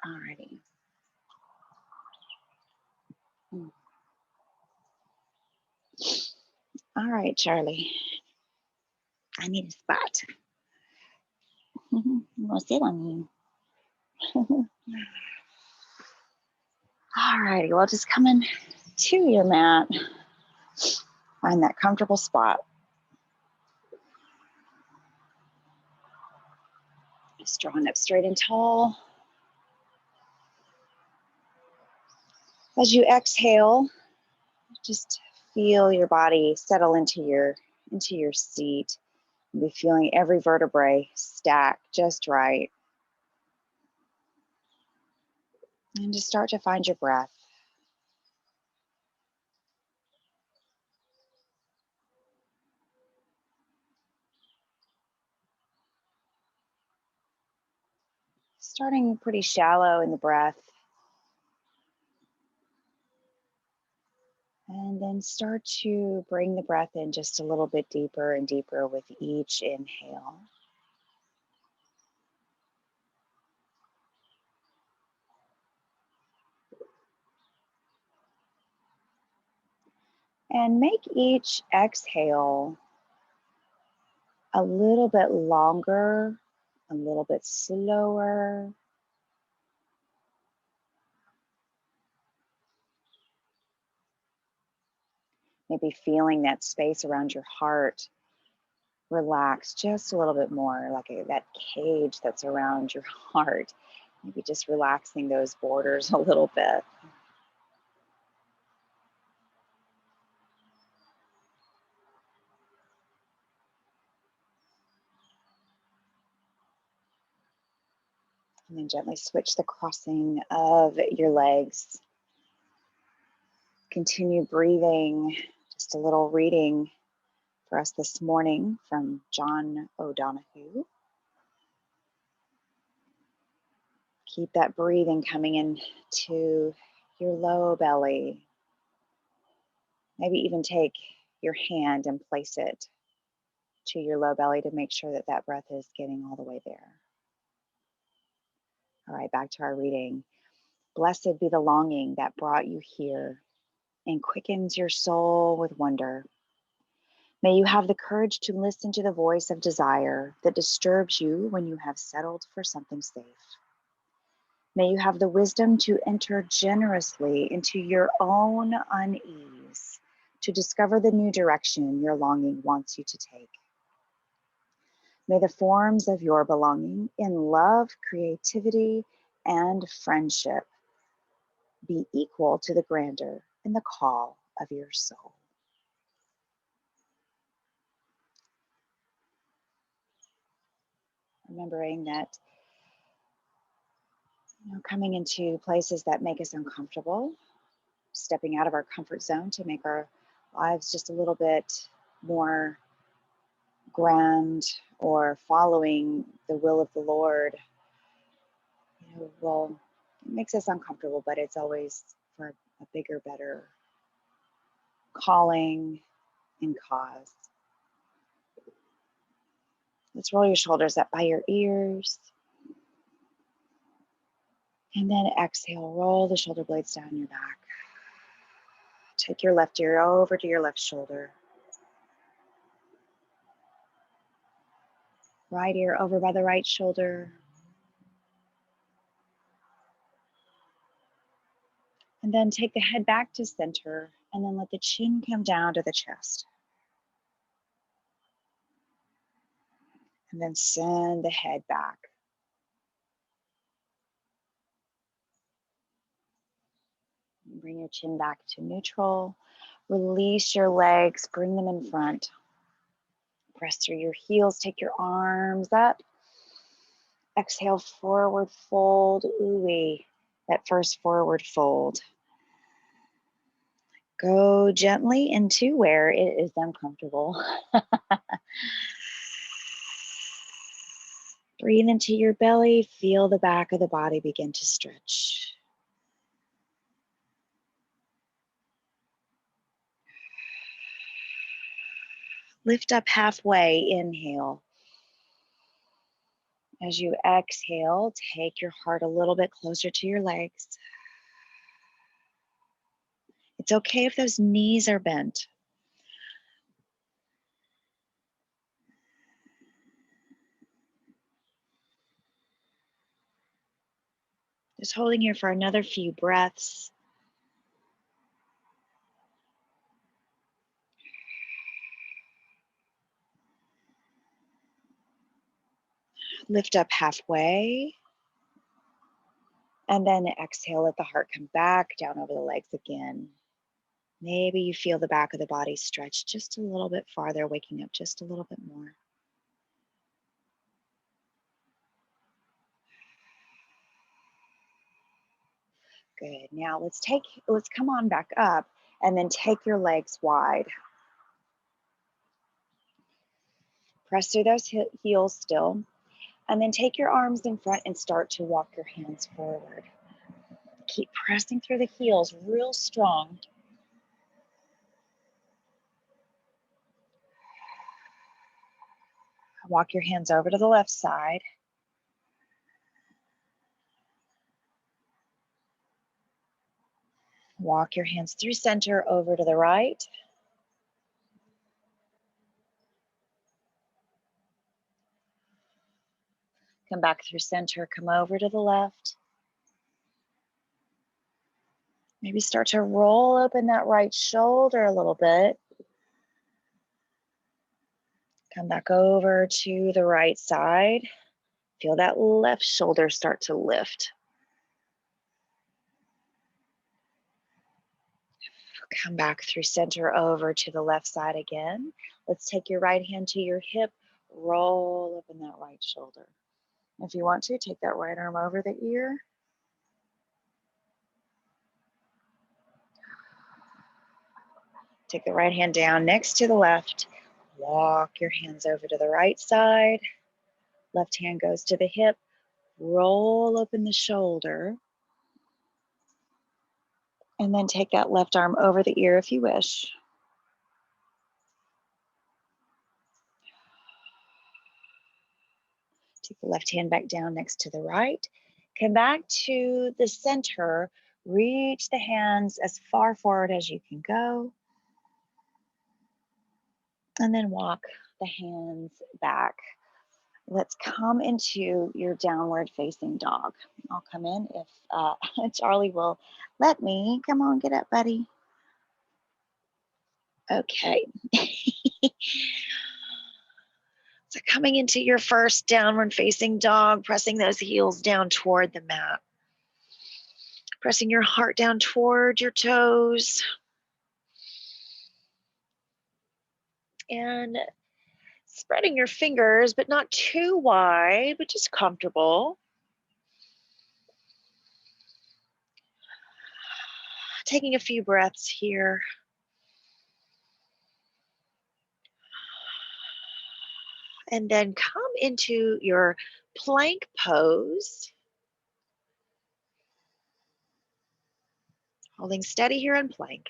Alrighty. All right, Charlie. I need a spot. I'm gonna sit on you. Alrighty, well, just coming to your mat. Find that comfortable spot. Just drawing up straight and tall. As you exhale, just feel your body settle into your seat. You'll be feeling every vertebrae stack just right. And just start to find your breath. Starting pretty shallow in the breath. And then start to bring the breath in just a little bit deeper and deeper with each inhale. And make each exhale a little bit longer, a little bit slower. Maybe feeling that space around your heart relax just a little bit more, like that cage that's around your heart. Maybe just relaxing those borders a little bit. And then gently switch the crossing of your legs. Continue breathing. Just a little reading for us this morning from John O'Donohue. Keep that breathing coming into your low belly. Maybe even take your hand and place it to your low belly to make sure that that breath is getting all the way there. All right, back to our reading. Blessed be the longing that brought you here and quickens your soul with wonder. May you have the courage to listen to the voice of desire that disturbs you when you have settled for something safe. May you have the wisdom to enter generously into your own unease, to discover the new direction your longing wants you to take. May the forms of your belonging in love, creativity, and friendship be equal to the grandeur in the call of your soul. Remembering that coming into places that make us uncomfortable, stepping out of our comfort zone to make our lives just a little bit more grand, or following the will of the Lord, well, it makes us uncomfortable, but it's always for a bigger, better calling and cause. Let's roll your shoulders up by your ears. And then exhale, roll the shoulder blades down your back. Take your left ear over to your left shoulder. Right ear over by the right shoulder. And then take the head back to center, and then let the chin come down to the chest. And then send the head back. Bring your chin back to neutral. Release your legs, bring them in front. Press through your heels, take your arms up. Exhale, forward fold. Ooh-wee, that first forward fold. Go gently into where it is uncomfortable. Breathe into your belly, feel the back of the body begin to stretch. Lift up halfway, inhale. As you exhale, take your heart a little bit closer to your legs. It's okay if those knees are bent. Just holding here for another few breaths. Lift up halfway. And then exhale, let the heart come back down over the legs again. Maybe you feel the back of the body stretch just a little bit farther, waking up just a little bit more. Good. Now let's come on back up and then take your legs wide. Press through those heels still. And then take your arms in front and start to walk your hands forward. Keep pressing through the heels real strong. Walk your hands over to the left side. Walk your hands through center over to the right. Come back through center, come over to the left. Maybe start to roll open that right shoulder a little bit. Come back over to the right side. Feel that left shoulder start to lift. Come back through center over to the left side again. Let's take your right hand to your hip. Roll open that right shoulder. If you want to, take that right arm over the ear. Take the right hand down next to the left. Walk your hands over to the right side. Left hand goes to the hip. Roll open the shoulder. And then take that left arm over the ear if you wish. Take the left hand back down next to the right. Come back to the center. Reach the hands as far forward as you can go. And then walk the hands back. Let's come into your downward facing dog. I'll come in if Charlie will let me. Come on, get up, buddy. Okay. So coming into your first downward facing dog, pressing those heels down toward the mat. Pressing your heart down toward your toes. And spreading your fingers, but not too wide, but just comfortable. Taking a few breaths here. And then come into your plank pose. Holding steady here in plank.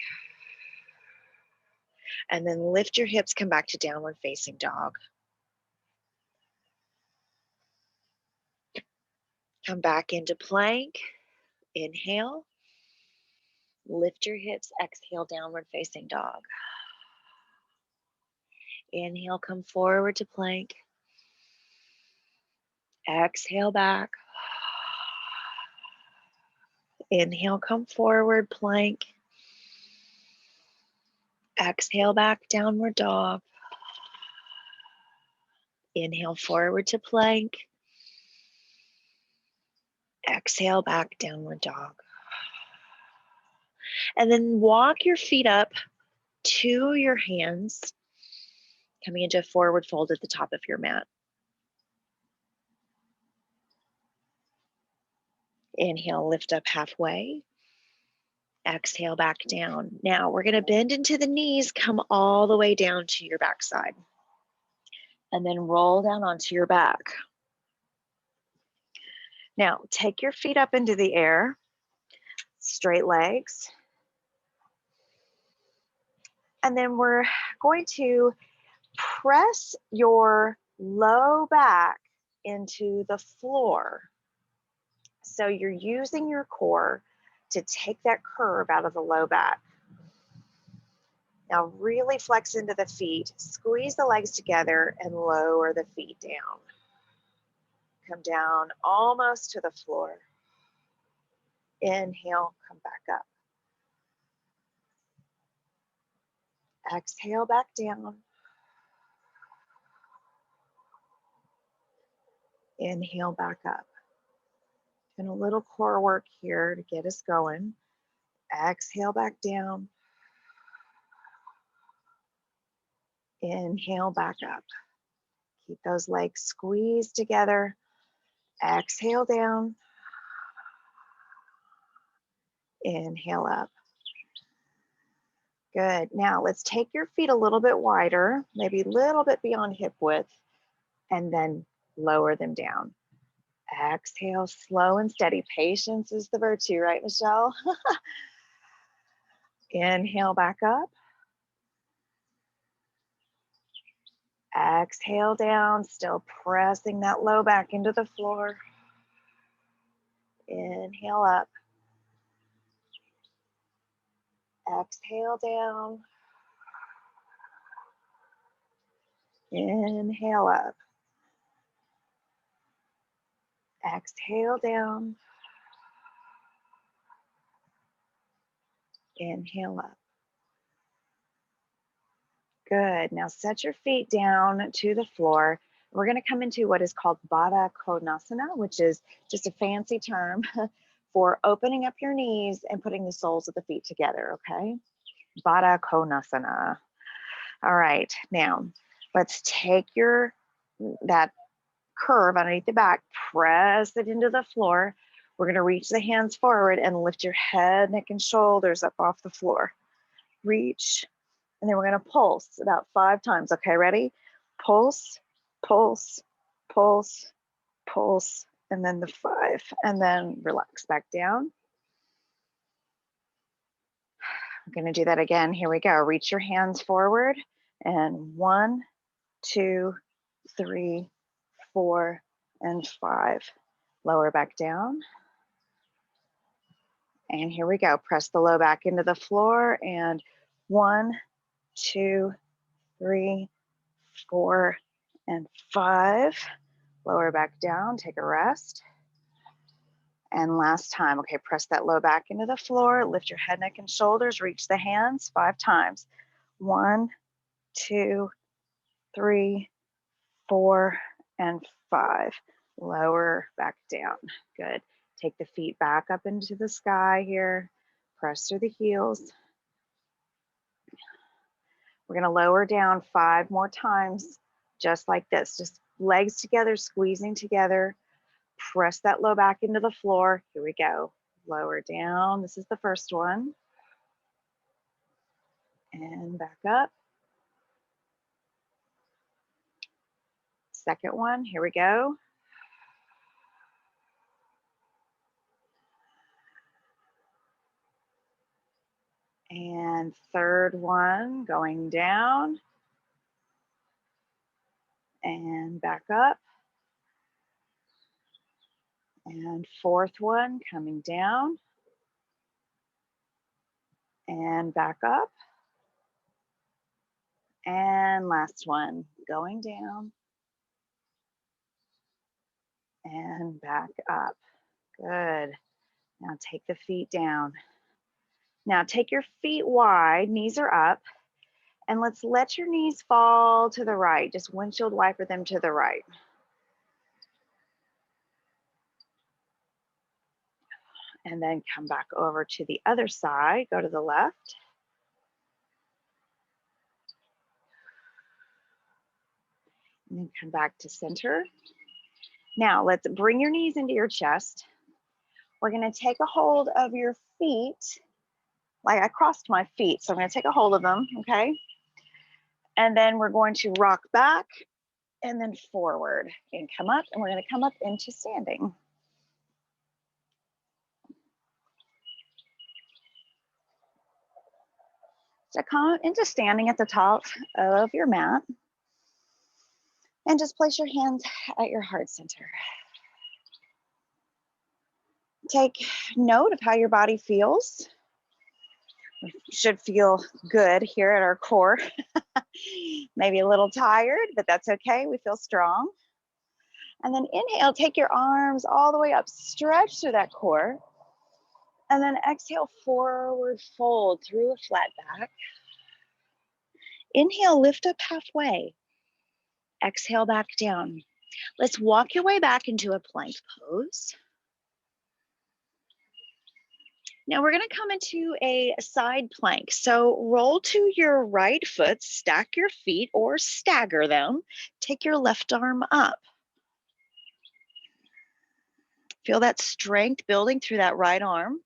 And then lift your hips, come back to downward facing dog. Come back into plank. Inhale. Lift your hips, exhale, downward facing dog. Inhale, come forward to plank. Exhale back. Inhale, come forward, plank. Exhale back, downward dog. Inhale forward to plank. Exhale back, downward dog. And then walk your feet up to your hands, coming into a forward fold at the top of your mat. Inhale, lift up halfway. Exhale back down. Now we're going to bend into the knees, come all the way down to your backside. And then roll down onto your back. Now take your feet up into the air, straight legs. And then we're going to press your low back into the floor. So you're using your core to take that curve out of the low back. Now really flex into the feet, squeeze the legs together and lower the feet down. Come down almost to the floor. Inhale, come back up. Exhale, back down. Inhale, back up. And a little core work here to get us going. Exhale, back down. Inhale, back up. Keep those legs squeezed together. Exhale down. Inhale up. Good. Now let's take your feet a little bit wider, maybe a little bit beyond hip width, and then lower them down. Exhale, slow and steady. Patience is the virtue, right, Michelle? Inhale, back up. Exhale down, still pressing that low back into the floor. Inhale up. Exhale down. Inhale up. Exhale down. Inhale up. Good. Now set your feet down to the floor. We're going to come into what is called Bada Konasana, which is just a fancy term for opening up your knees and putting the soles of the feet together, okay? Bada Konasana. All right. Now, let's take that curve underneath the back, press it into the floor. We're going to reach the hands forward and lift your head, neck, and shoulders up off the floor. Reach. And then we're going to pulse about 5 times. Okay, ready? Pulse, pulse, pulse, pulse, and then the 5. And then relax back down. I'm going to do that again. Here we go. Reach your hands forward. And 1, 2, 3, 4, and 5. Lower back down. And here we go. Press the low back into the floor. And 1, 2, 3, 4, and 5. Lower back down, take a rest. And last time, okay, press that low back into the floor, lift your head, neck, and shoulders, reach the hands 5 times. 1, 2, 3, 4, and 5. Lower back down, good. Take the feet back up into the sky here, press through the heels. We're gonna lower down 5 more times, just like this, just legs together, squeezing together. Press that low back into the floor. Here we go. Lower down. This is the first one. And back up. Second one. Here we go. And third one, going down. And back up. And fourth one, coming down. And back up. And last one, going down. And back up. Good. Now take the feet down. Now take your feet wide, knees are up. And let's let your knees fall to the right. Just windshield wiper them to the right. And then come back over to the other side. Go to the left. And then come back to center. Now let's bring your knees into your chest. We're going to take a hold of your feet. Like I crossed my feet, so I'm going to take a hold of them, okay? And then we're going to rock back and then forward and come up, and we're going to come up into standing. So come into standing at the top of your mat. And just place your hands at your heart center. Take note of how your body feels. You should feel good here at our core. Maybe a little tired, but that's okay. We feel strong. And then inhale, take your arms all the way up, stretch through that core. And then exhale, forward fold through a flat back. Inhale, lift up halfway. Exhale, back down. Let's walk your way back into a plank pose. Now we're going to come into a side plank. So roll to your right foot, stack your feet or stagger them. Take your left arm up. Feel that strength building through that right arm.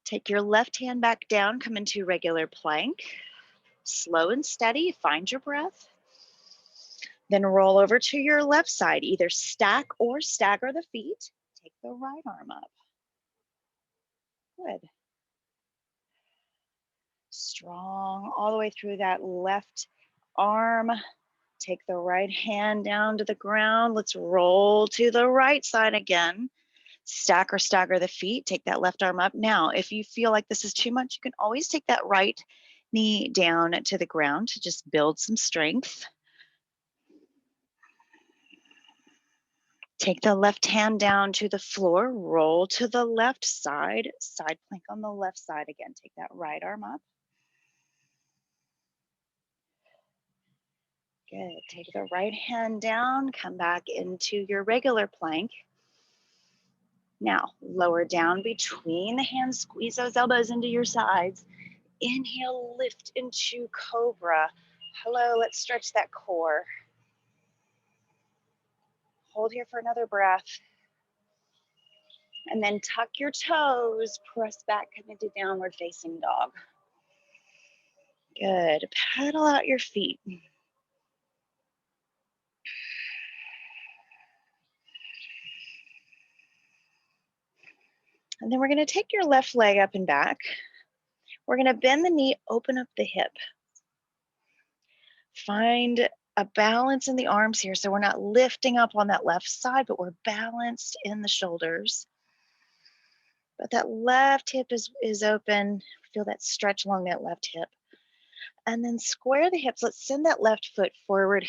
Take your left hand back down, come into regular plank. Slow and steady, find your breath. Then roll over to your left side, either stack or stagger the feet. Take the right arm up. Good. Strong all the way through that left arm. Take the right hand down to the ground. Let's roll to the right side again. Stack or stagger the feet. Take that left arm up. Now, if you feel like this is too much, you can always take that right knee down to the ground to just build some strength. Take the left hand down to the floor. Roll to the left side. Side plank on the left side again. Take that right arm up. Good. Take the right hand down. Come back into your regular plank. Now, lower down between the hands. Squeeze those elbows into your sides. Inhale, lift into cobra. Hello, let's stretch that core. Hold here for another breath. And then tuck your toes, press back, come into downward facing dog. Good. Paddle out your feet. And then we're going to take your left leg up and back. We're going to bend the knee, open up the hip. Find a balance in the arms here. So we're not lifting up on that left side, but we're balanced in the shoulders. But that left hip is open. Feel that stretch along that left hip. And then square the hips. Let's send that left foot forward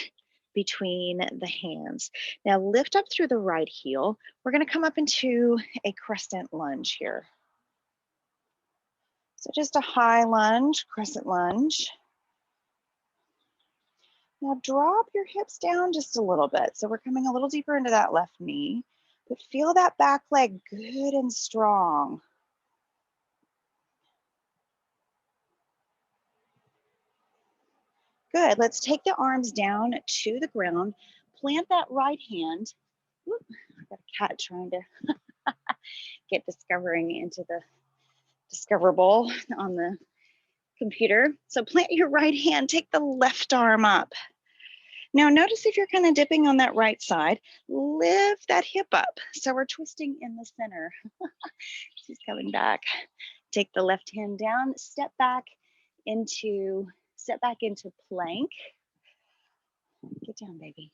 between the hands. Now lift up through the right heel. We're going to come up into a crescent lunge here. So just a high lunge, crescent lunge. Now drop your hips down just a little bit. So we're coming a little deeper into that left knee, but feel that back leg good and strong. Good. Let's take the arms down to the ground. Plant that right hand. Whoop, I've got a cat trying to get discovering into the discoverable on the computer. So plant your right hand, take the left arm up. Now notice if you're kind of dipping on that right side, lift that hip up. So we're twisting in the center. She's coming back. Take the left hand down, step back into plank. Get down, baby.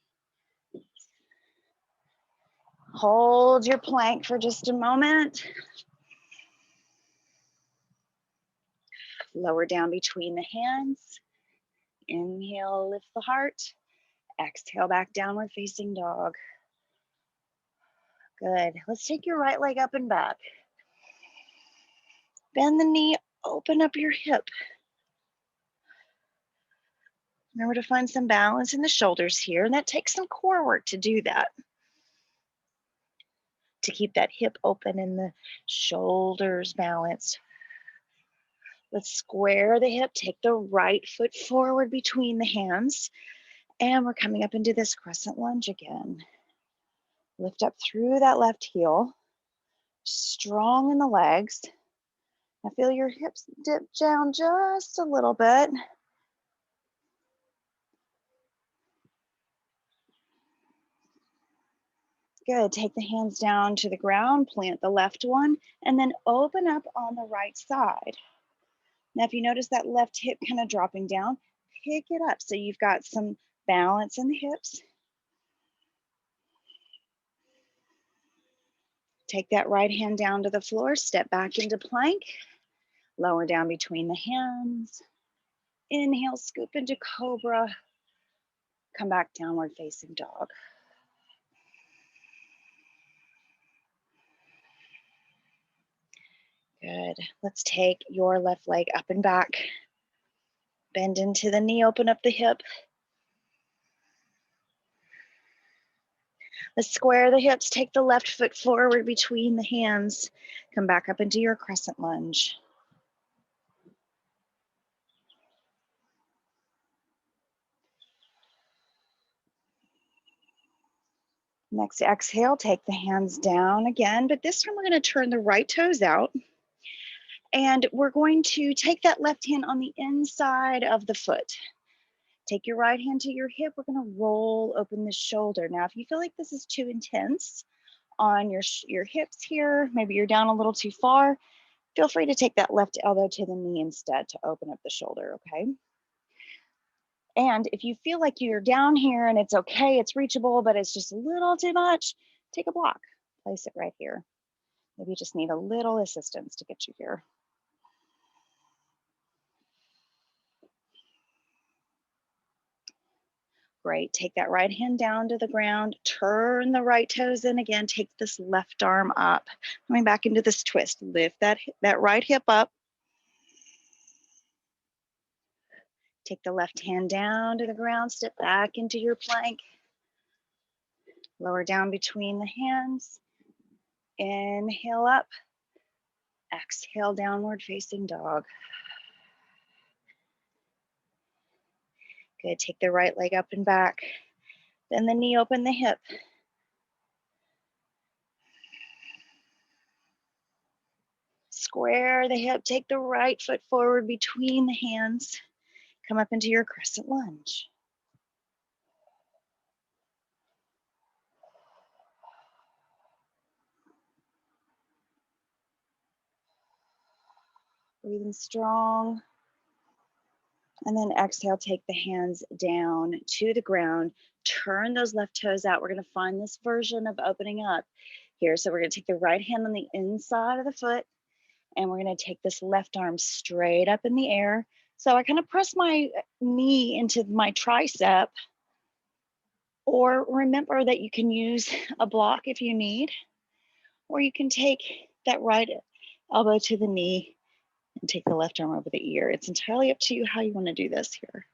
Hold your plank for just a moment. Lower down between the hands. Inhale, lift the heart. Exhale, back downward facing dog. Good. Let's take your right leg up and back. Bend the knee, open up your hip. Remember to find some balance in the shoulders here, and that takes some core work to do that. To keep that hip open and the shoulders balanced. Let's square the hip, take the right foot forward between the hands, and we're coming up into this crescent lunge again. Lift up through that left heel, strong in the legs. Now feel your hips dip down just a little bit. Good, take the hands down to the ground, plant the left one, and then open up on the right side. Now if you notice that left hip kind of dropping down, pick it up so you've got some balance in the hips. Take that right hand down to the floor, step back into plank, lower down between the hands. Inhale, scoop into cobra. Come back, downward facing dog. Good. Let's take your left leg up and back. Bend into the knee, open up the hip. Let's square the hips, take the left foot forward between the hands. Come back up into your crescent lunge. Next exhale, take the hands down again, but this time we're going to turn the right toes out. And we're going to take that left hand on the inside of the foot. Take your right hand to your hip. We're going to roll open the shoulder. Now, if you feel like this is too intense on your hips here, maybe you're down a little too far, feel free to take that left elbow to the knee instead to open up the shoulder, okay? And if you feel like you're down here and it's okay, it's reachable, but it's just a little too much, take a block, place it right here. Maybe you just need a little assistance to get you here. Great, take that right hand down to the ground, turn the right toes in again, take this left arm up. Coming back into this twist, lift that right hip up. Take the left hand down to the ground, step back into your plank. Lower down between the hands. Inhale up, exhale, downward facing dog. Good, take the right leg up and back. Then the knee, open the hip. Square the hip, take the right foot forward between the hands. Come up into your crescent lunge. Breathing strong. And then exhale, take the hands down to the ground. Turn those left toes out. We're going to find this version of opening up here. So we're going to take the right hand on the inside of the foot. And we're going to take this left arm straight up in the air. So I kind of press my knee into my tricep. Or remember that you can use a block if you need. Or you can take that right elbow to the knee and take the left arm over the ear. It's entirely up to you how you want to do this here.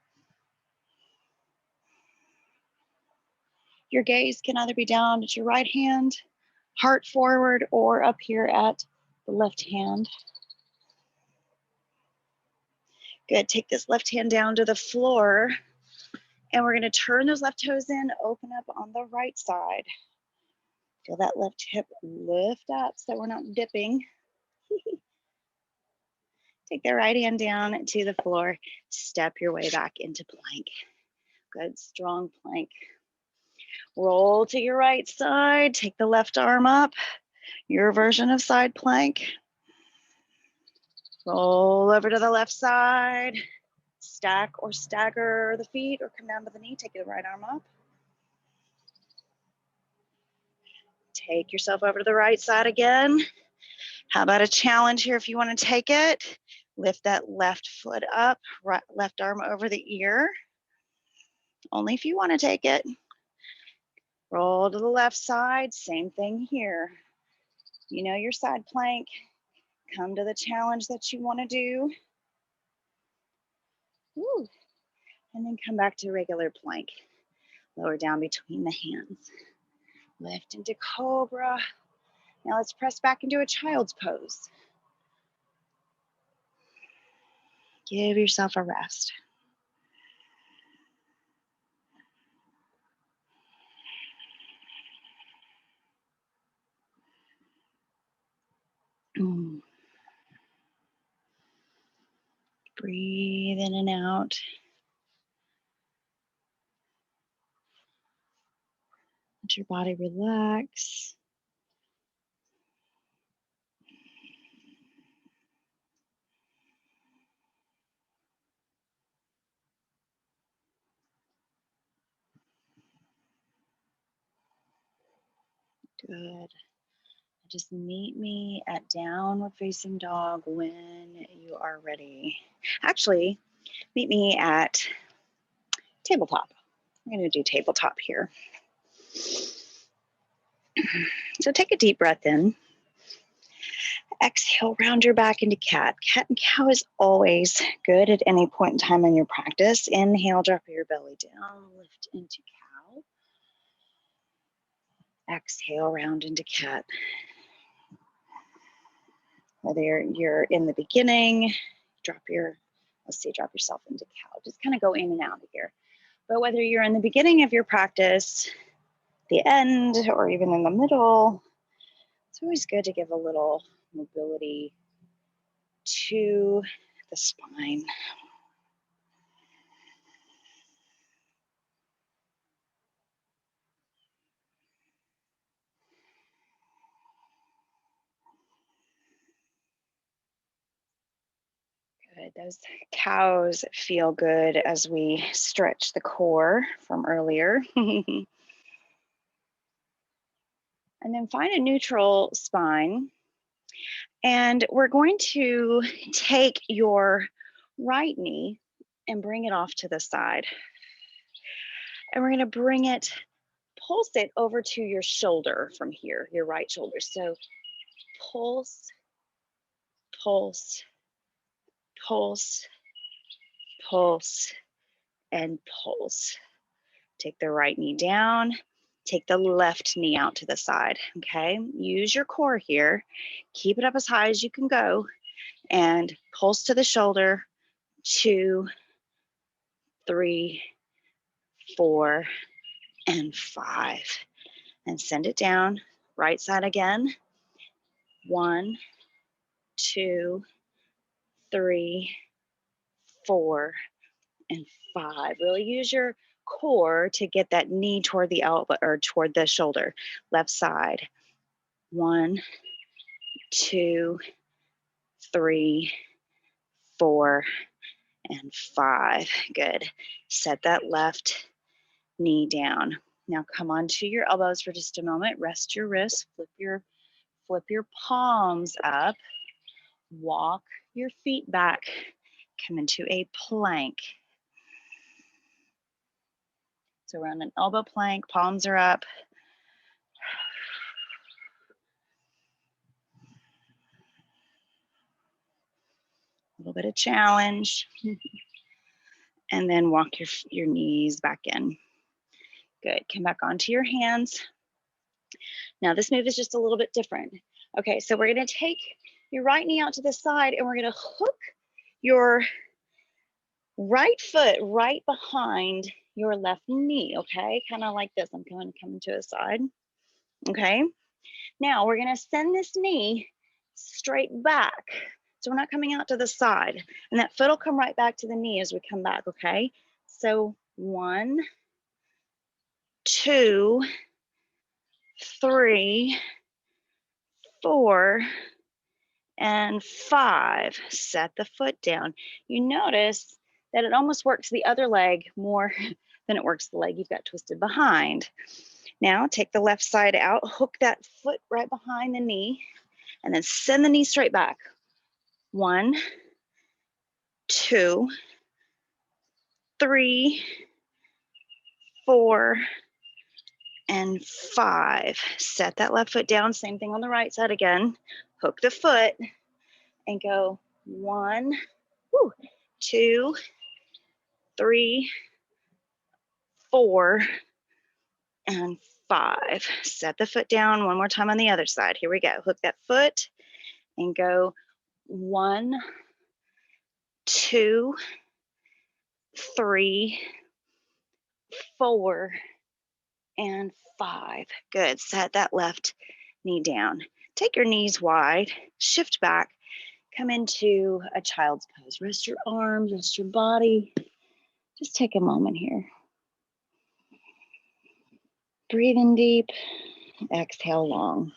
Your gaze can either be down at your right hand, heart forward, or up here at the left hand. Good, take this left hand down to the floor, and we're gonna turn those left toes in, open up on the right side. Feel that left hip lift up so we're not dipping. Take the right hand down to the floor, step your way back into plank. Good, strong plank. Roll to your right side, take the left arm up, your version of side plank. Roll over to the left side, stack or stagger the feet or come down to the knee, take the right arm up. Take yourself over to the right side again. How about a challenge here if you want to take it? Lift that left foot up, right, left arm over the ear. Only if you want to take it. Roll to the left side, same thing here. You know your side plank. Come to the challenge that you want to do. Woo. And then come back to regular plank. Lower down between the hands. Lift into cobra. Now let's press back into a child's pose. Give yourself a rest. Breathe in and out. Let your body relax. Good. Just meet me at downward facing dog when you are ready. Actually, meet me at tabletop. I'm going to do tabletop here. So take a deep breath in. Exhale, round your back into cat. Cat and cow is always good at any point in time in your practice. Inhale, drop your belly down, lift into cow. Exhale, round into cat. Whether you're in the beginning, drop yourself into cow. Just kind of go in and out of here. But whether you're in the beginning of your practice, the end, or even in the middle, it's always good to give a little mobility to the spine. Good. Those cows feel good as we stretch the core from earlier. And then find a neutral spine. And we're going to take your right knee and bring it off to the side. And we're going to bring it, pulse it over to your shoulder from here, your right shoulder. So pulse, pulse, pulse, pulse, and pulse. Take the right knee down. Take the left knee out to the side, okay? Use your core here. Keep it up as high as you can go. And pulse to the shoulder. 2, 3, 4, and 5. And send it down. Right side again. 1, 2, 3, 4, and 5. Really use your core to get that knee toward the elbow or toward the shoulder. Left side. 1, 2, 3, 4, and 5. Good. Set that left knee down. Now come onto your elbows for just a moment. Rest your wrists. Flip your palms up. Walk your feet back. Come into a plank. So we're on an elbow plank. Palms are up. A little bit of challenge. And then walk your knees back in. Good. Come back onto your hands. Now this move is just a little bit different. Okay, so we're going to take your right knee out to the side and we're going to hook your right foot right behind your left knee, okay? Kind of like this. I'm going to come to the side. Okay. Now we're going to send this knee straight back. So we're not coming out to the side. And that foot will come right back to the knee as we come back, okay? So 1, 2, 3, 4, and 5. Set the foot down. You notice that it almost works the other leg more than it works the leg you've got twisted behind. Now take the left side out, hook that foot right behind the knee, and then send the knee straight back. 1, 2, 3, 4, and 5. Set that left foot down. Same thing on the right side again. Hook the foot and go 1, 2, 3, 4, and 5. Set the foot down one more time on the other side. Here we go. Hook that foot and go 1, 2, 3, 4, and 5. Good. Set that left knee down. Take your knees wide, shift back, come into a child's pose. Rest your arms, rest your body. Just take a moment here. Breathe in deep, exhale long.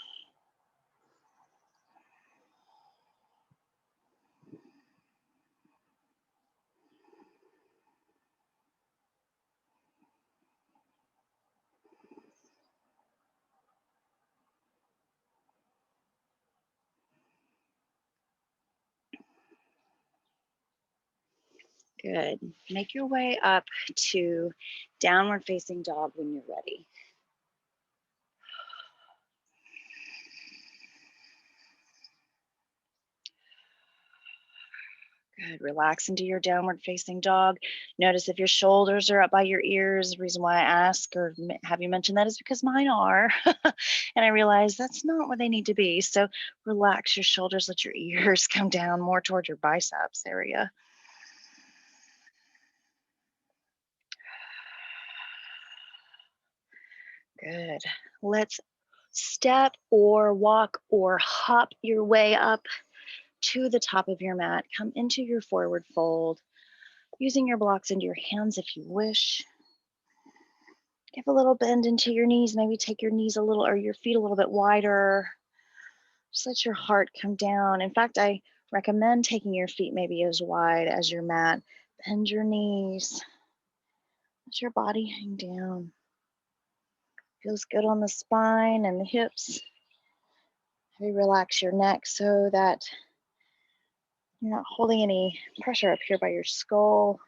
Good. Make your way up to downward facing dog when you're ready. Good. Relax into your downward facing dog. Notice if your shoulders are up by your ears. The reason why I ask or have you mentioned that is because mine are. And I realize that's not where they need to be. So relax your shoulders, let your ears come down more toward your biceps area. Good. Let's step or walk or hop your way up to the top of your mat. Come into your forward fold, using your blocks into your hands if you wish. Give a little bend into your knees. Maybe take your knees a little or your feet a little bit wider. Just let your heart come down. In fact, I recommend taking your feet maybe as wide as your mat. Bend your knees. Let your body hang down. Feels good on the spine and the hips. Maybe relax your neck so that you're not holding any pressure up here by your skull.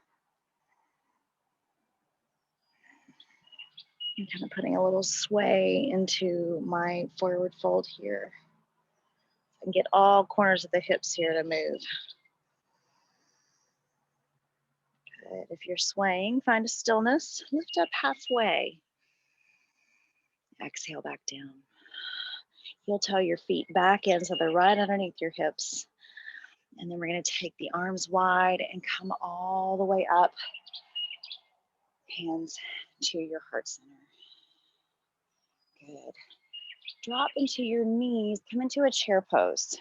I'm kind of putting a little sway into my forward fold here. And get all corners of the hips here to move. Good. If you're swaying, find a stillness. Lift up halfway. Exhale back down. Heel toe your feet back in so they're right underneath your hips. And then we're going to take the arms wide and come all the way up. Hands to your heart center. Good. Drop into your knees. Come into a chair pose.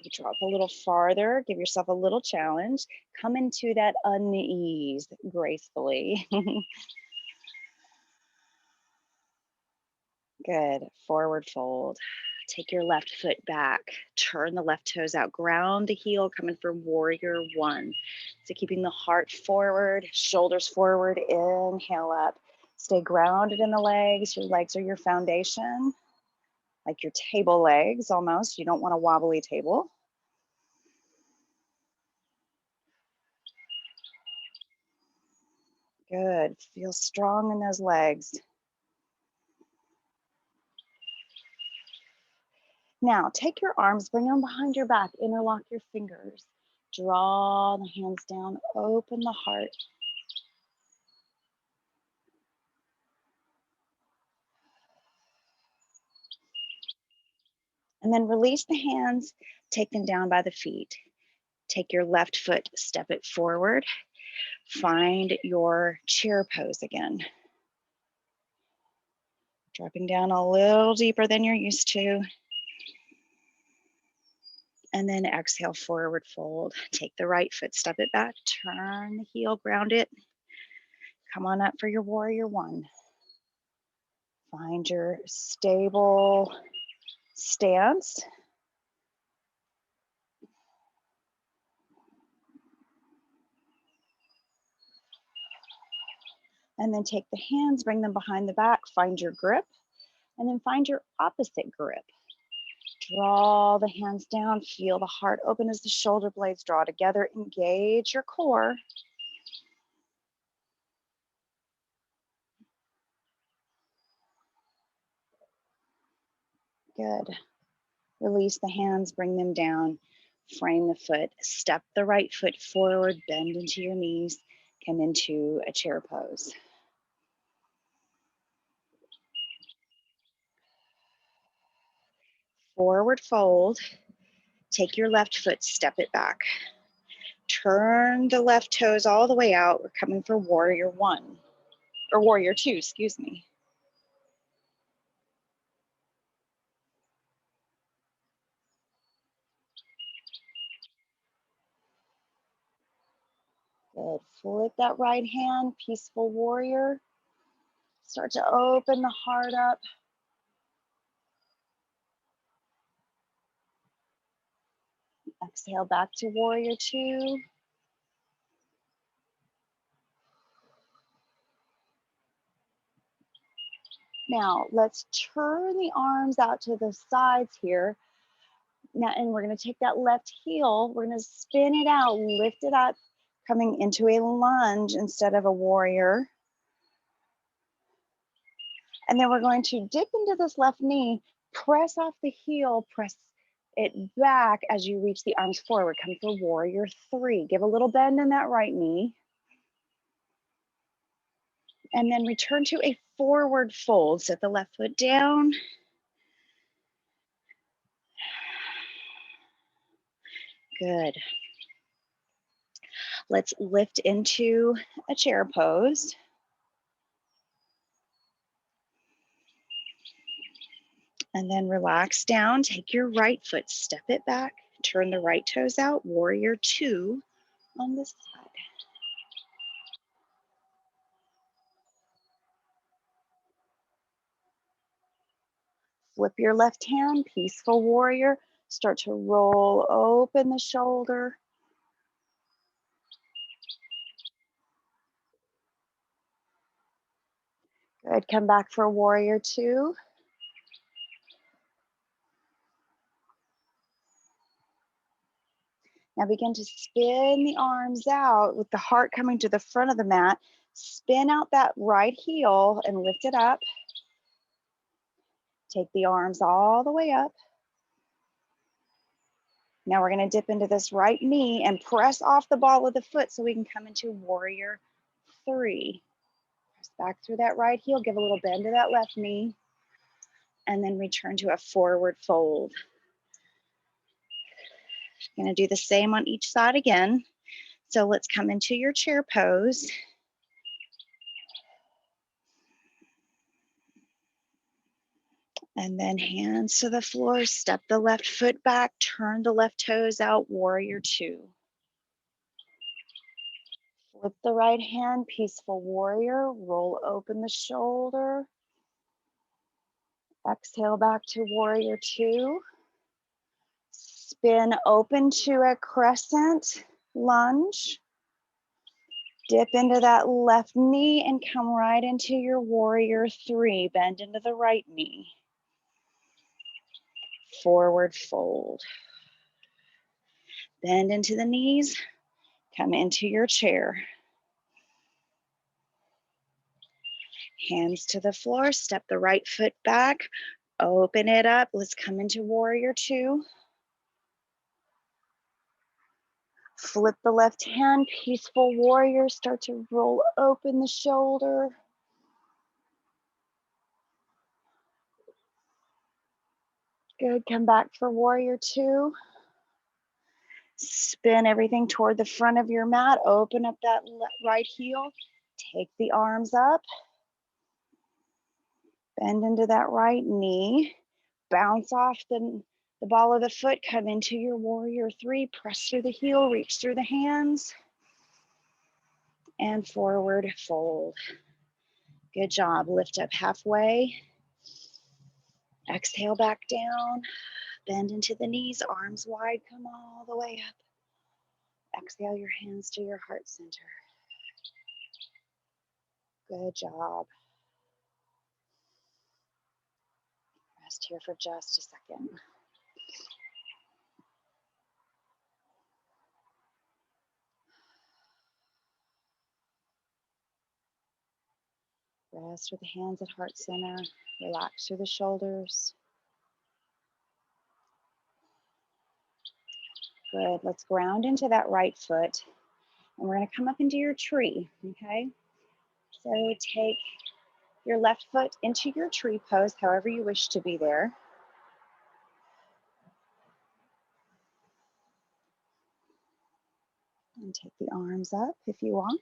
You drop a little farther. Give yourself a little challenge. Come into that unease gracefully. Good. Forward fold. Take your left foot back. Turn the left toes out. Ground the heel, coming for warrior one. So keeping the heart forward, shoulders forward. Inhale up. Stay grounded in the legs. Your legs are your foundation. Like your table legs almost. You don't want a wobbly table. Good. Feel strong in those legs. Now, take your arms, bring them behind your back, interlock your fingers. Draw the hands down, open the heart. And then release the hands, take them down by the feet. Take your left foot, step it forward. Find your chair pose again. Dropping down a little deeper than you're used to. And then exhale, forward fold. Take the right foot, step it back, turn the heel, ground it. Come on up for your warrior one. Find your stable stance. And then take the hands, bring them behind the back, find your grip, and then find your opposite grip. Draw the hands down, feel the heart open as the shoulder blades draw together, engage your core. Good. Release the hands, bring them down, frame the foot, step the right foot forward, bend into your knees, come into a chair pose. Forward fold, take your left foot, step it back. Turn the left toes all the way out. We're coming for warrior one, or warrior two, excuse me. Good. Flip that right hand, peaceful warrior. Start to open the heart up. Exhale back to warrior two. Now let's turn the arms out to the sides here. Now, and we're going to take that left heel, we're going to spin it out, lift it up, coming into a lunge instead of a warrior. And then we're going to dip into this left knee, press off the heel, press it back as you reach the arms forward. Come for warrior 3. Give a little bend in that right knee. And then return to a forward fold. Set the left foot down. Good. Let's lift into a chair pose. And then relax down. Take your right foot, step it back, turn the right toes out, warrior 2 on this side. Flip your left hand, peaceful warrior. Start to roll open the shoulder. Good, come back for warrior 2. Now begin to spin the arms out with the heart coming to the front of the mat. Spin out that right heel and lift it up. Take the arms all the way up. Now we're going to dip into this right knee and press off the ball of the foot so we can come into warrior 3. Press back through that right heel, give a little bend to that left knee, and then return to a forward fold. Going to do the same on each side again. So let's come into your chair pose. And then hands to the floor, step the left foot back, turn the left toes out, warrior 2. Flip the right hand, peaceful warrior, roll open the shoulder. Exhale back to warrior 2. Spin open to a crescent lunge. Dip into that left knee and come right into your warrior 3. Bend into the right knee. Forward fold. Bend into the knees. Come into your chair. Hands to the floor. Step the right foot back. Open it up. Let's come into warrior 2. Flip the left hand. Peaceful warrior. Start to roll open the shoulder. Good. Come back for warrior 2. Spin everything toward the front of your mat. Open up that right heel. Take the arms up. Bend into that right knee. Bounce off the ball of the foot. Come into your warrior 3. Press through the heel. Reach through the hands. And forward fold. Good job. Lift up halfway. Exhale back down. Bend into the knees. Arms wide. Come all the way up. Exhale your hands to your heart center. Good job. Rest here for just a second. Rest with the hands at heart center. Relax through the shoulders. Good. Let's ground into that right foot. And we're going to come up into your tree, okay? So take your left foot into your tree pose, however you wish to be there. And take the arms up if you want.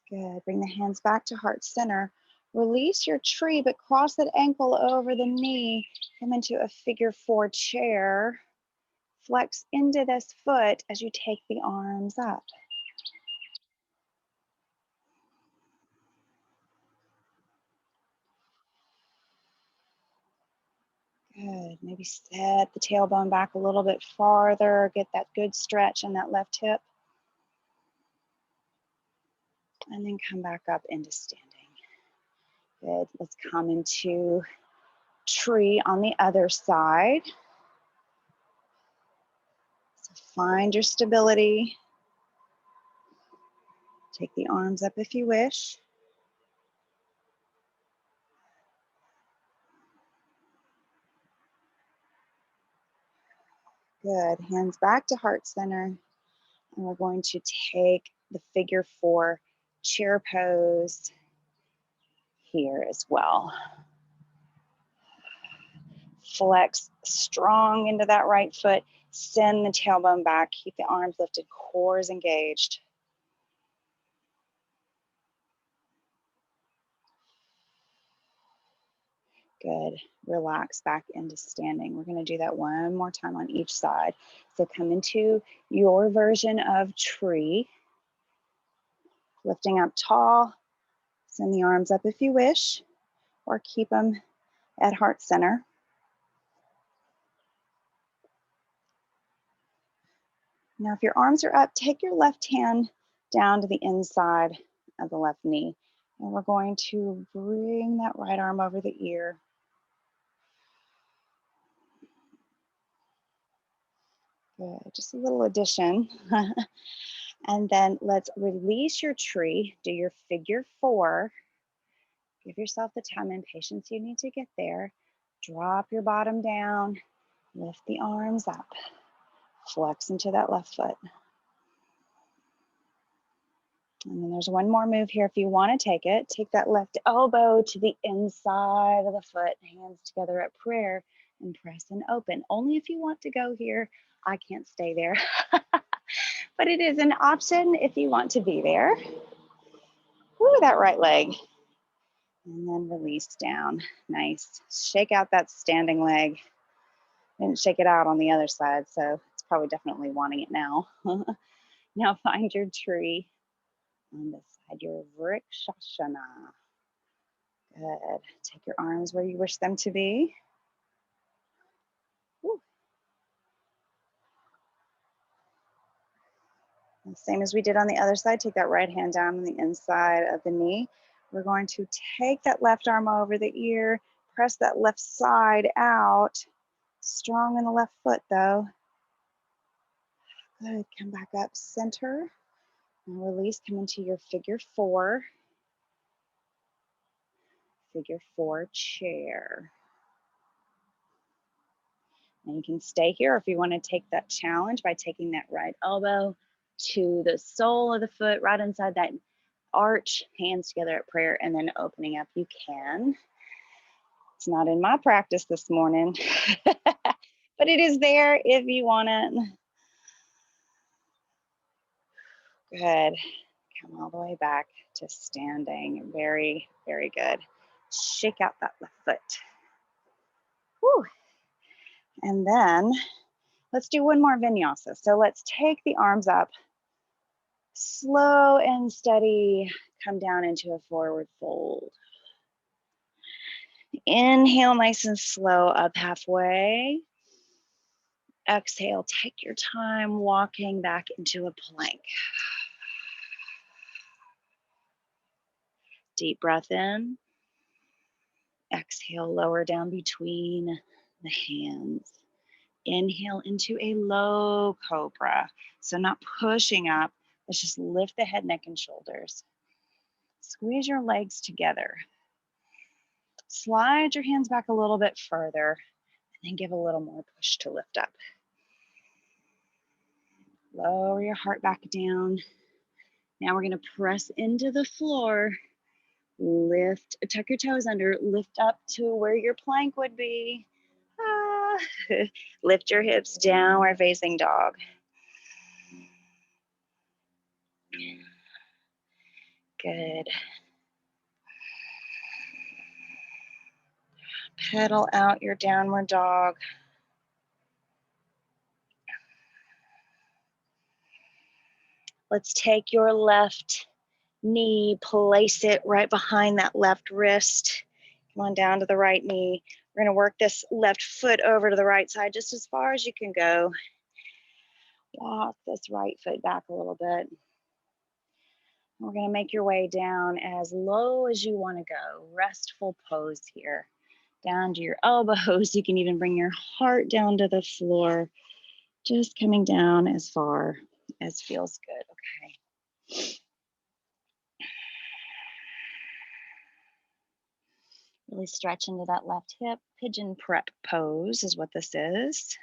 Good. Bring the hands back to heart center. Release your tree, but cross that ankle over the knee. Come into a figure 4 chair. Flex into this foot as you take the arms up. Good. Maybe set the tailbone back a little bit farther. Get that good stretch in that left hip. And then come back up into standing. Good. Let's come into tree on the other side. So find your stability. Take the arms up if you wish. Good. Hands back to heart center. And we're going to take the figure 4 chair pose here as well. Flex strong into that right foot. Send the tailbone back. Keep the arms lifted. Core is engaged. Good. Relax back into standing. We're going to do that one more time on each side. So come into your version of tree. Lifting up tall. Send the arms up if you wish, or keep them at heart center. Now, if your arms are up, take your left hand down to the inside of the left knee. And we're going to bring that right arm over the ear. Good, just a little addition. And then let's release your tree, do your figure 4. Give yourself the time and patience you need to get there. Drop your bottom down, lift the arms up, flex into that left foot. And then there's one more move here if you want to take it. Take that left elbow to the inside of the foot, hands together at prayer, and press and open. Only if you want to go here. I can't stay there. But it is an option if you want to be there. Woo, that right leg. And then release down. Nice. Shake out that standing leg. Didn't shake it out on the other side, so it's probably definitely wanting it now. Now find your tree on this side, your Vrikshasana. Good. Take your arms where you wish them to be. Woo. Same as we did on the other side, take that right hand down on the inside of the knee. We're going to take that left arm over the ear, press that left side out. Strong in the left foot though. Good, come back up center. And release, come into your figure 4. Figure 4 chair. And you can stay here if you want to take that challenge by taking that right elbow to the sole of the foot, right inside that arch, hands together at prayer, and then opening up. You can. It's not in my practice this morning, but it is there if you want it. Good. Come all the way back to standing. Very, very good. Shake out that left foot. Woo. And then let's do one more vinyasa. So let's take the arms up. Slow and steady, come down into a forward fold. Inhale nice and slow up halfway. Exhale, take your time walking back into a plank. Deep breath in. Exhale, lower down between the hands. Inhale into a low cobra. So not pushing up, let's just lift the head, neck, and shoulders. Squeeze your legs together. Slide your hands back a little bit further, and then give a little more push to lift up. Lower your heart back down. Now we're going to press into the floor. Lift, tuck your toes under, lift up to where your plank would be. Ah. Lift your hips, downward facing dog. Good. Pedal out your downward dog. Let's take your left knee, place it right behind that left wrist. Come on down to the right knee. We're going to work this left foot over to the right side just as far as you can go. Walk this right foot back a little bit. We're going to make your way down as low as you want to go. Restful pose here. Down to your elbows. You can even bring your heart down to the floor. Just coming down as far as feels good. Okay. Really stretch into that left hip. Pigeon prep pose is what this is.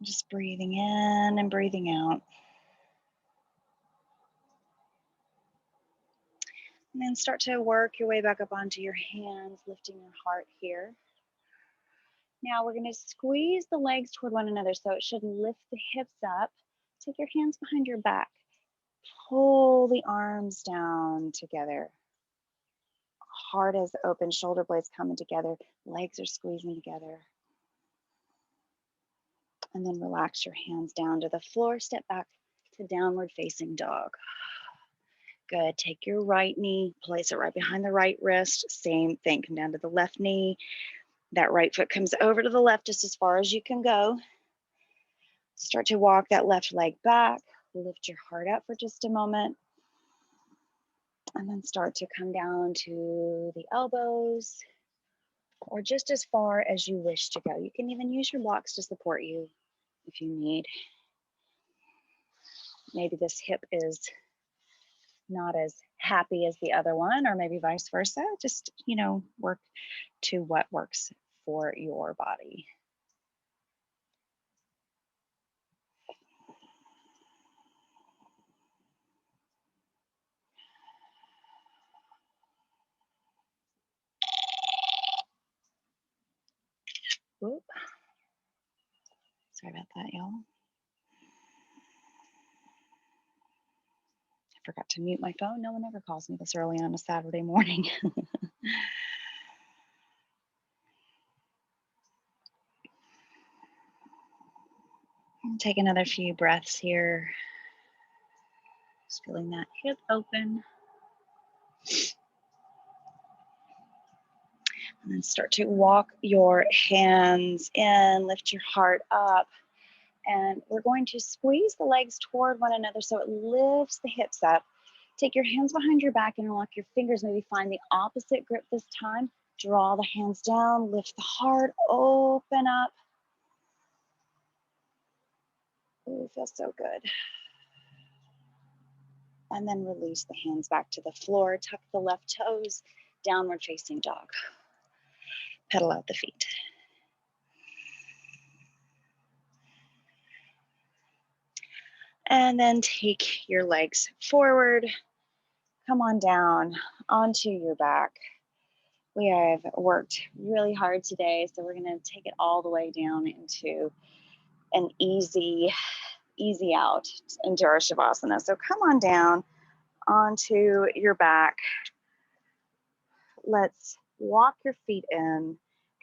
Just breathing in and breathing out. And then start to work your way back up onto your hands, lifting your heart here. Now we're going to squeeze the legs toward one another so it should lift the hips up. Take your hands behind your back. Pull the arms down together. Heart is open, shoulder blades coming together, legs are squeezing together. And then relax your hands down to the floor. Step back to downward facing dog. Good. Take your right knee, place it right behind the right wrist. Same thing. Come down to the left knee. That right foot comes over to the left just as far as you can go. Start to walk that left leg back. Lift your heart up for just a moment. And then start to come down to the elbows or just as far as you wish to go. You can even use your blocks to support you if you need. Maybe this hip is not as happy as the other one, or maybe vice versa. Just, work to what works for your body. Oop. Sorry about that, y'all. I forgot to mute my phone. No one ever calls me this early on a Saturday morning. Take another few breaths here. Just feeling that hip open. And then start to walk your hands in, lift your heart up. And we're going to squeeze the legs toward one another so it lifts the hips up. Take your hands behind your back and unlock your fingers. Maybe find the opposite grip this time. Draw the hands down, lift the heart, open up. Ooh, feels so good. And then release the hands back to the floor. Tuck the left toes, downward facing dog. Pedal out the feet. And then take your legs forward. Come on down onto your back. We have worked really hard today, so we're going to take it all the way down into an easy out Endura Shavasana. So come on down onto your back. Let's walk your feet in.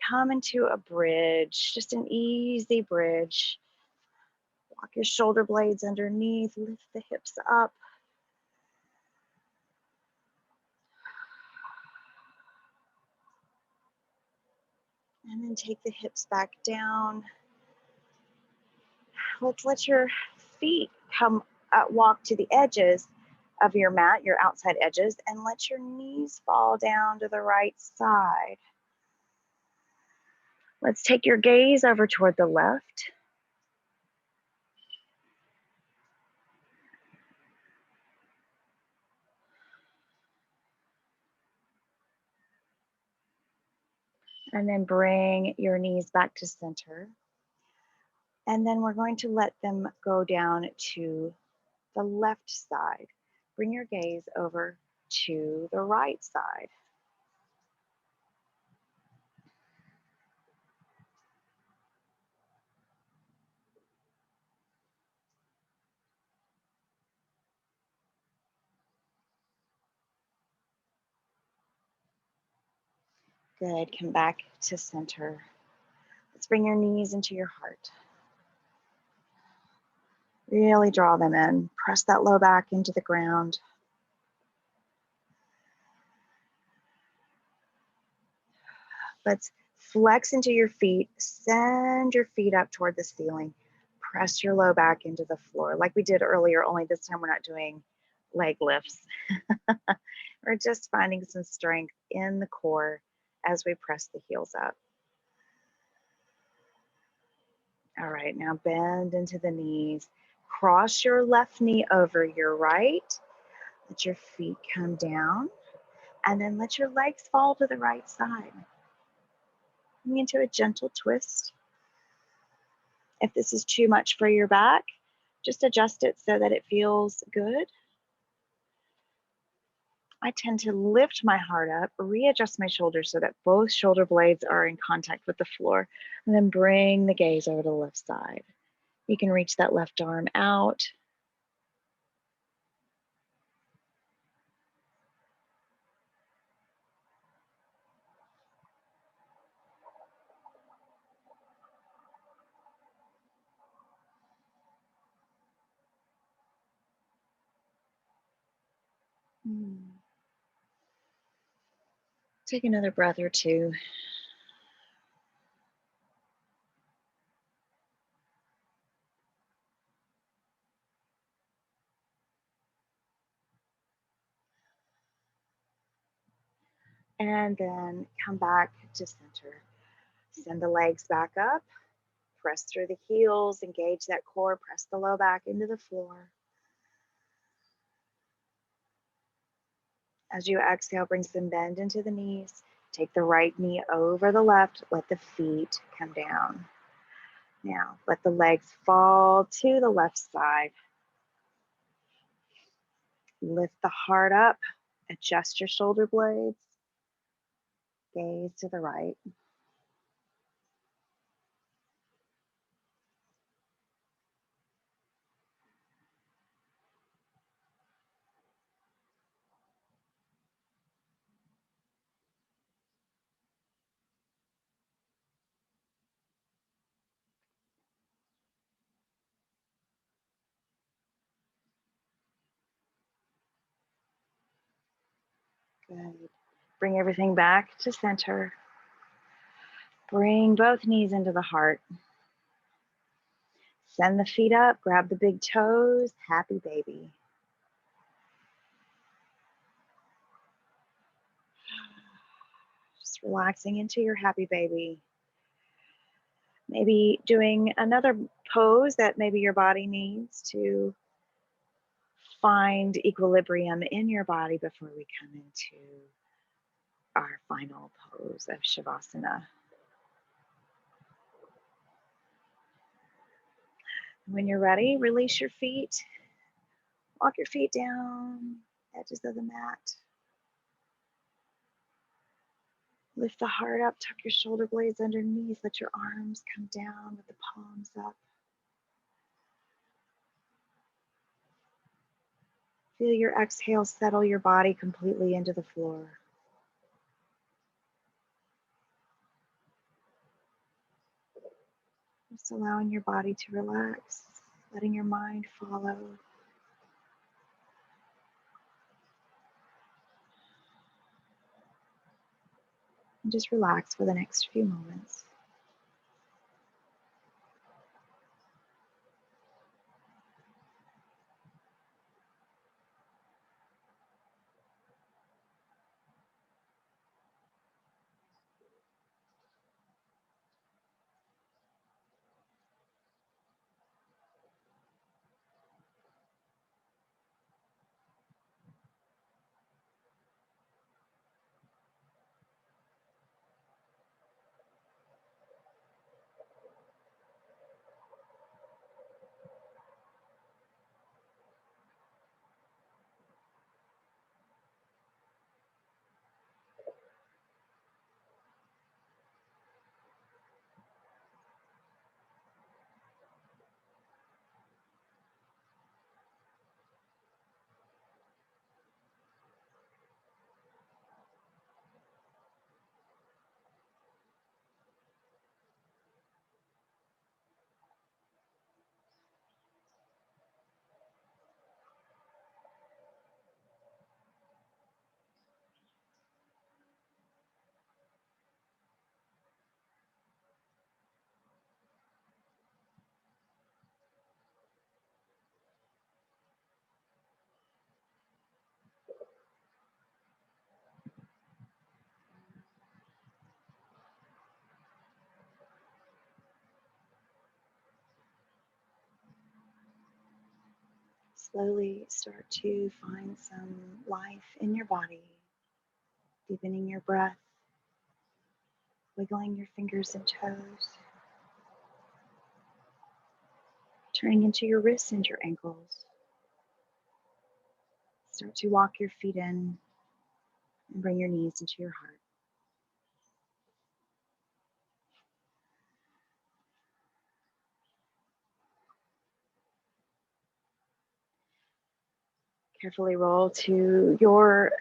Come into a bridge, just an easy bridge. Walk your shoulder blades underneath, lift the hips up. And then take the hips back down. Let's let your feet walk to the edges of your mat, your outside edges, and let your knees fall down to the right side. Let's take your gaze over toward the left. And then bring your knees back to center. And then we're going to let them go down to the left side. Bring your gaze over to the right side. Good, come back to center. Let's bring your knees into your heart. Really draw them in. Press that low back into the ground. Let's flex into your feet. Send your feet up toward the ceiling. Press your low back into the floor like we did earlier, only this time we're not doing leg lifts. We're just finding some strength in the core as we press the heels up. All right, now bend into the knees. Cross your left knee over your right. Let your feet come down. And then let your legs fall to the right side. Coming into a gentle twist. If this is too much for your back, just adjust it so that it feels good. I tend to lift my heart up, readjust my shoulders so that both shoulder blades are in contact with the floor, and then bring the gaze over to the left side. You can reach that left arm out. Take another breath or two. And then come back to center. Send the legs back up. Press through the heels, engage that core, press the low back into the floor. As you exhale, bring some bend into the knees. Take the right knee over the left. Let the feet come down. Now, let the legs fall to the left side. Lift the heart up. Adjust your shoulder blades. Gaze to the right. Good. Bring everything back to center. Bring both knees into the heart. Send the feet up, grab the big toes, happy baby. Just relaxing into your happy baby. Maybe doing another pose that maybe your body needs to find equilibrium in your body before we come into our final pose of Shavasana. When you're ready, release your feet. Walk your feet down, edges of the mat. Lift the heart up, tuck your shoulder blades underneath. Let your arms come down with the palms up. Feel your exhale settle your body completely into the floor. Just allowing your body to relax, letting your mind follow. And just relax for the next few moments. Slowly start to find some life in your body, deepening your breath, wiggling your fingers and toes, turning into your wrists and your ankles. Start to walk your feet in and bring your knees into your heart. Carefully roll to your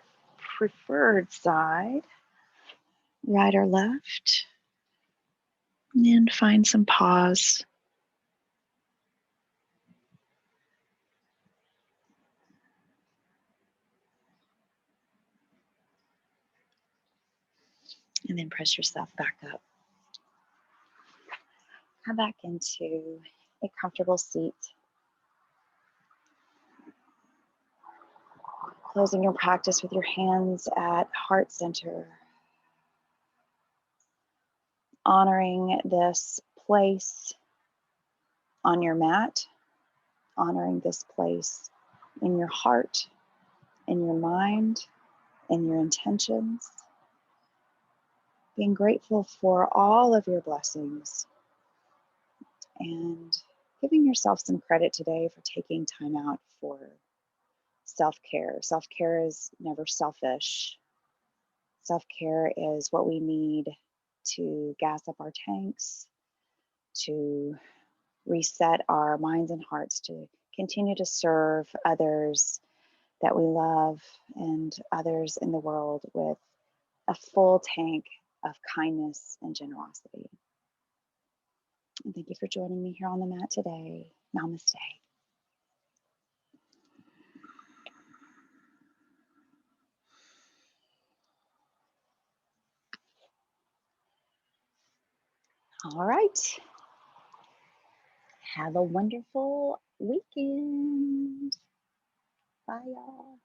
preferred side, right or left, and find some pause. And then press yourself back up. Come back into a comfortable seat. Closing your practice with your hands at heart center. Honoring this place on your mat. Honoring this place in your heart, in your mind, in your intentions. Being grateful for all of your blessings. And giving yourself some credit today for taking time out for self-care. Self-care is never selfish. Self-care is what we need to gas up our tanks, to reset our minds and hearts, to continue to serve others that we love and others in the world with a full tank of kindness and generosity. And thank you for joining me here on the mat today. Namaste. All right. Have a wonderful weekend. Bye, y'all.